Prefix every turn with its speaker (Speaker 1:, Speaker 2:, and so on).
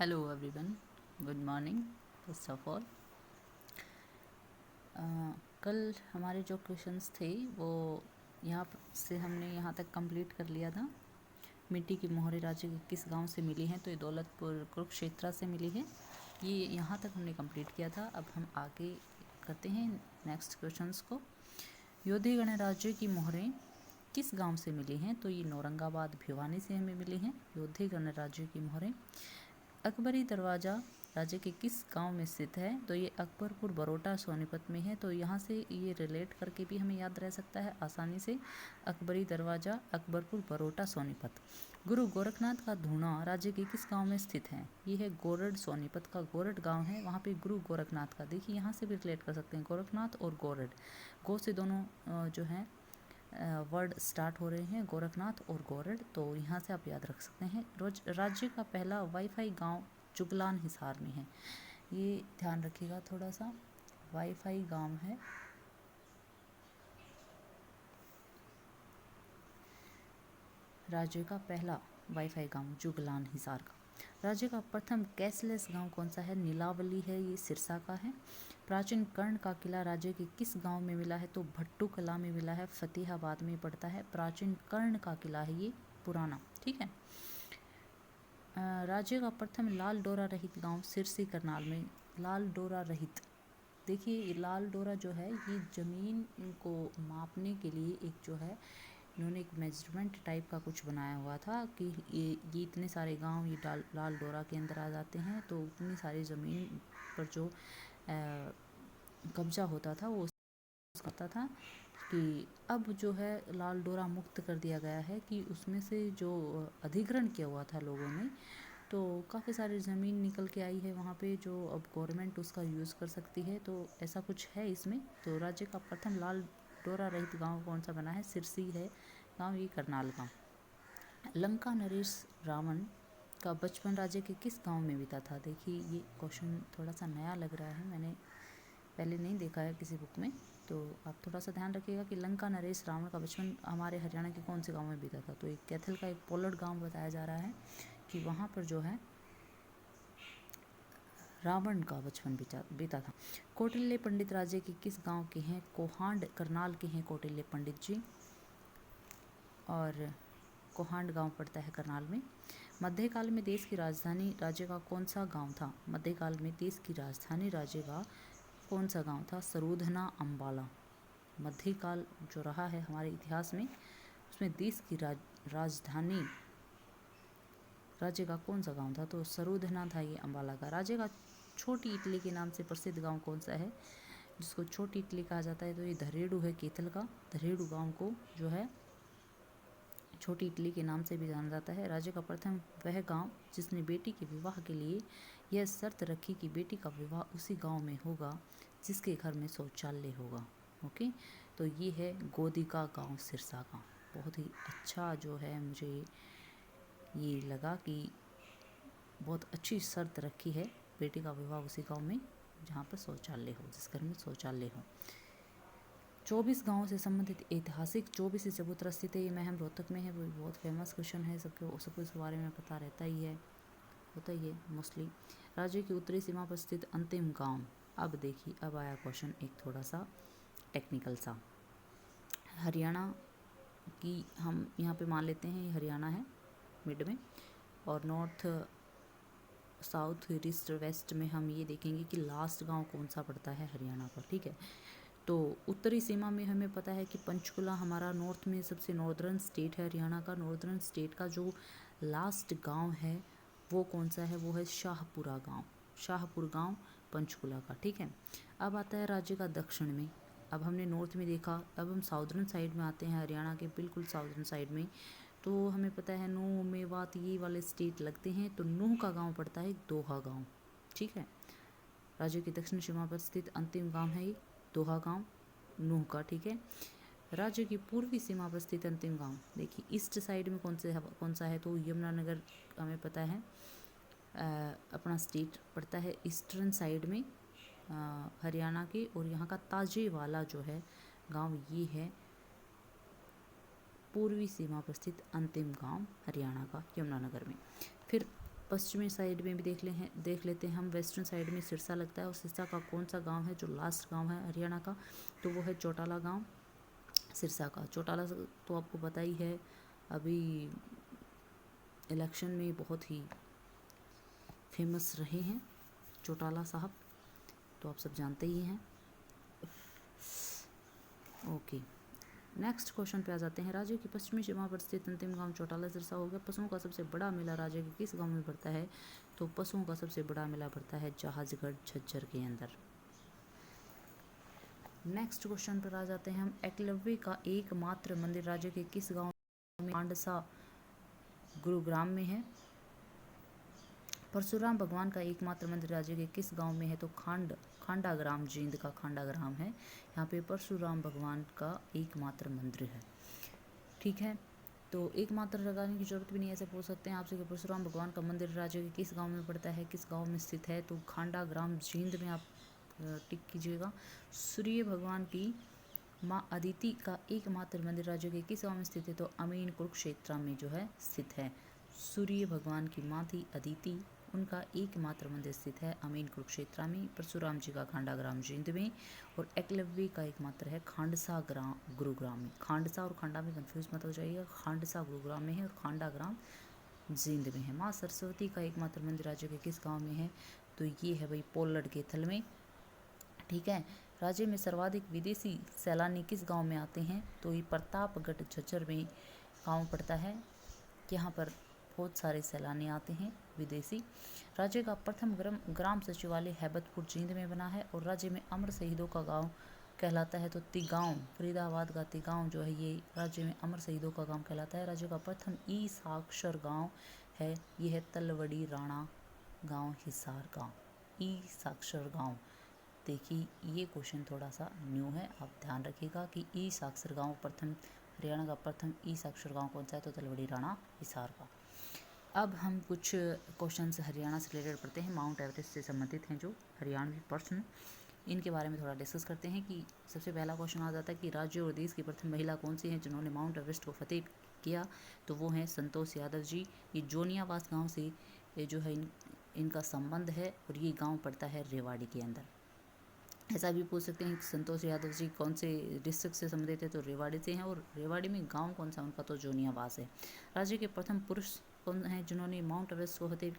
Speaker 1: Hello everyone, good morning. First of all, कल हमारे जो क्वेश्चंस थे वो यहाँ से हमने यहाँ तक कंप्लीट कर लिया था। मिट्टी की मोहरें राज्य के किस गांव से मिली हैं? तो ये दौलतपुर कुरुक्षेत्र से मिली है। ये यहाँ तक हमने कंप्लीट किया था। अब हम आगे करते हैं नेक्स्ट क्वेश्चंस को। योधी गणराज्य की मोहरें किस गांव से मिली हैं? तो ये औरंगाबाद भिवानी से हमें मिली हैं योधी गणराज्य की मोहरें। अकबरी दरवाज़ा राज्य के किस गांव में स्थित है? तो ये अकबरपुर बरोटा सोनीपत में है। तो यहाँ से ये रिलेट करके भी हमें याद रह सकता है आसानी से। अकबरी दरवाज़ा अकबरपुर बरोटा सोनीपत। गुरु गोरखनाथ का धूणा राज्य के किस गांव में स्थित है? ये है गोरड, सोनीपत का गोरड गांव है, वहाँ पे गुरु गोरखनाथ का। देखिए यहाँ से भी रिलेट कर सकते हैं, गोरखनाथ और गोरड। गो से दोनों जो हैं वर्ड स्टार्ट हो रहे हैं, गोरखनाथ और गोरड। तो यहाँ से आप याद रख सकते हैं। राज्य का पहला वाईफाई गांव जुगलान हिसार में है। ये ध्यान रखिएगा थोड़ा सा, वाईफाई गांव है राज्य का पहला वाईफाई गांव जुगलान हिसार का। राज्य का प्रथम कैशलेस गांव कौन सा है? नीलावली है, ये सिरसा का है। प्राचीन कर्ण का किला राज्य के किस गांव में मिला है? तो भट्टू कला में मिला है, फतेहाबाद में पड़ता है। प्राचीन कर्ण का किला है ये, पुराना, ठीक है। राज्य का प्रथम लाल डोरा रहित गांव सिरसी करनाल में। लाल डोरा रहित, देखिए लाल डोरा जो है ये ज़मीन को मापने के लिए एक जो है इन्होंने एक मेजरमेंट टाइप का कुछ बनाया हुआ था कि ये इतने सारे गांव ये लाल डोरा के अंदर आ जाते हैं। तो उतनी सारी ज़मीन पर जो कब्जा होता था वो कहता था कि अब जो है लाल डोरा मुक्त कर दिया गया है, कि उसमें से जो अधिग्रहण किया हुआ था लोगों ने, तो काफ़ी सारी ज़मीन निकल के आई है वहाँ पे, जो अब गवर्नमेंट उसका यूज़ कर सकती है। तो ऐसा कुछ है इसमें। तो राज्य का प्रथम लाल डोरा रहित गांव कौन सा बना है? सिरसी है गांव, ये करनाल गांव। लंका नरेश रावण का बचपन राज्य के किस गांव में बीता था? देखिए ये क्वेश्चन थोड़ा सा नया लग रहा है, मैंने पहले नहीं देखा है किसी बुक में। तो आप थोड़ा सा ध्यान रखिएगा कि लंका नरेश रावण का बचपन हमारे हरियाणा के कौन से गांव में बीता था? तो एक कैथल का एक पोलट गांव बताया जा रहा है कि वहाँ पर जो है रावण का बचपन बीता था। कौटिल्य पंडित राज्य के किस गांव के हैं? कोहांड करनाल के हैं कौटिल्य पंडित जी, और कोहांड गांव पड़ता है करनाल में। मध्यकाल में देश की राजधानी राज्य का कौन सा गांव था? मध्यकाल में देश की राजधानी राज्य का कौन सा गांव था? सरूधना अंबाला। मध्यकाल जो रहा है हमारे इतिहास में, उसमें देश की राजधानी राज्य का कौन सा गांव था? तो सरूधना था ये अंबाला का। राज्य का छोटी इटली के नाम से प्रसिद्ध गांव कौन सा है, जिसको छोटी इटली कहा जाता है? तो ये धरेड़ू है केथल का। धरेड़ू गांव को जो है छोटी इटली के नाम से भी जाना जाता है। राज्य का प्रथम वह गांव जिसने बेटी के विवाह के लिए यह शर्त रखी कि बेटी का विवाह उसी गांव में होगा जिसके घर में शौचालय होगा। ओके, तो ये है गोदिका गांव, सिरसा का। बहुत ही अच्छा जो है मुझे ये लगा कि बहुत अच्छी शर्त रखी है, बेटी का विवाह उसी गांव में जहाँ पर शौचालय हो, जिस घर में शौचालय हो। 24 गांवों से संबंधित ऐतिहासिक 24 चबूतरा स्थित है, ये महम रोहतक में है। वो बहुत फेमस क्वेश्चन है, सबको इस बारे में पता रहता ही है, होता ही है मोस्टली। राज्य की उत्तरी सीमा पर स्थित अंतिम गांव। अब देखिए, अब आया क्वेश्चन एक थोड़ा सा टेक्निकल सा। हरियाणा की हम यहाँ पे मान लेते हैं ये हरियाणा है मिड में, और नॉर्थ साउथ ईस्ट वेस्ट में हम ये देखेंगे कि लास्ट गांव कौन सा पड़ता है हरियाणा का, ठीक है। तो उत्तरी सीमा में हमें पता है कि पंचकुला हमारा नॉर्थ में सबसे नॉर्दर्न स्टेट है हरियाणा का। नॉर्दर्न स्टेट का जो लास्ट गांव है वो कौन सा है? वो है शाहपुरा गांव, शाहपुर गांव पंचकुला का, ठीक है। अब आता है राज्य का दक्षिण में। अब हमने नॉर्थ में देखा, अब हम साउदर्न साइड में आते हैं, हरियाणा के बिल्कुल साउदर्न साइड में। तो हमें पता है नूह, मेवात, ये वाले स्टेट लगते हैं। तो नूह का गांव पड़ता है दोहा गांव, ठीक है। राज्य की दक्षिण सीमा पर स्थित अंतिम गांव है ये दोहा गांव, नूह का, ठीक है। राज्य की पूर्वी सीमा पर स्थित अंतिम गांव, देखिए ईस्ट साइड में कौन सा है? तो यमुनानगर हमें पता है अपना स्टेट पड़ता है ईस्टर्न साइड में हरियाणा के, और यहाँ का ताजेवाला जो है गांव, ये है पूर्वी सीमा पर स्थित अंतिम गांव हरियाणा का, यमुनानगर में। फिर पश्चिमी साइड में भी देख लेते हैं हम। वेस्टर्न साइड में सिरसा लगता है और सिरसा का कौन सा गांव है जो लास्ट गांव है हरियाणा का, तो वो है चौटाला गांव सिरसा का। चौटाला तो आपको पता ही है, अभी इलेक्शन में बहुत ही फेमस रहे हैं चौटाला साहब, तो आप सब जानते ही हैं। ओके, नेक्स्ट क्वेश्चन पे आ जाते हैं। राज्य की पश्चिमी सीमा पर स्थित अंतिम गांव चौटाला सिरसा हो गया। पशुओं का सबसे बड़ा मेला राज्य के किस गांव में पड़ता है, तो पशुओं का सबसे बड़ा मेला पड़ता है जहाजगढ़ झज्जर के अंदर। नेक्स्ट क्वेश्चन पर आ जाते हैं हम। एकलव्य का एकमात्र मंदिर राज्य के किस गांव में, खांडसा गुरुग्राम में है। परशुराम भगवान का एकमात्र मंदिर राज्य के किस गांव में है, तो खांडाग्राम, जींद का खांडाग्राम है। यहाँ पे परशुराम भगवान का एकमात्र मंदिर है। ठीक है, तो एकमात्र लगाने की जरूरत भी नहीं, ऐसे पूछ सकते हैं आपसे कि परशुराम भगवान का मंदिर राज्य के किस गांव में पड़ता है, किस गांव में स्थित है, तो खांडाग्राम जींद में आप टिक कीजिएगा। सूर्य भगवान की माँ अदिति का एकमात्र मंदिर राज्य के किस गांव में स्थित है, तो अमीन कुरुक्षेत्र में जो है स्थित है। सूर्य भगवान की माँ थी अदिति, उनका एकमात्र मंदिर स्थित है अमीन कुरुक्षेत्र में। परशुराम जी का खांडाग्राम जींद में, और एकलव्य का एकमात्र है खांडसा गुरुग्राम में। खांडसा और खांडा में कंफ्यूज मत हो जाइएगा, खांडसा गुरुग्राम में है और खांडाग्राम जींद में है। माँ सरस्वती का एकमात्र मंदिर राज्य के किस गाँव में है, तो ये है भाई पोलड़ के थल में। ठीक है, राज्य में सर्वाधिक विदेशी सैलानी किस गांव में आते हैं, तो ये प्रतापगढ़ झज्जर में गांव पड़ता है। यहाँ पर बहुत सारे सैलानी आते हैं विदेशी। राज्य का प्रथम ग्राम सचिवालय हैबतपुर जींद में बना है, और राज्य में अमर शहीदों का गांव कहलाता है, तो तिगांव, फरीदाबाद का तिगांव जो है ये राज्य में अमर शहीदों का गांव कहलाता है। राज्य का प्रथम ई साक्षर गांव है, ये है तलवड़ी राणा गांव, हिसार गांव। ई साक्षर गांव, देखिए ये क्वेश्चन थोड़ा सा न्यू है, आप ध्यान रखिएगा कि ई साक्षर गांव प्रथम, हरियाणा का प्रथम ई साक्षर गांव कौन सा है, तो तलवड़ी राणा हिसार का। अब हम कुछ क्वेश्चंस हरियाणा से रिलेटेड पढ़ते हैं, माउंट एवरेस्ट से संबंधित हैं जो हरियाणवी प्रश्न, इनके बारे में थोड़ा डिस्कस करते हैं। कि सबसे पहला क्वेश्चन आ जाता है कि राज्य और देश की प्रथम महिला कौन सी है जिन्होंने माउंट एवरेस्ट को फतेह किया, तो वो हैं संतोष यादव जी। ये जोनियावास गाँव से ये जो है इनका संबंध है, और ये गाँव पड़ता है रेवाड़ी के अंदर। ऐसा भी पूछ सकते हैं कि संतोष यादव जी कौन से डिस्ट्रिक्ट से संबंधित है, तो रेवाड़ी से हैं, और रेवाड़ी में गांव कौन सा उनका, तो जोनियावास है। राज्य के प्रथम पुरुष कौन हैं जिन्होंने माउंट एवरेस्ट को फतेह किया,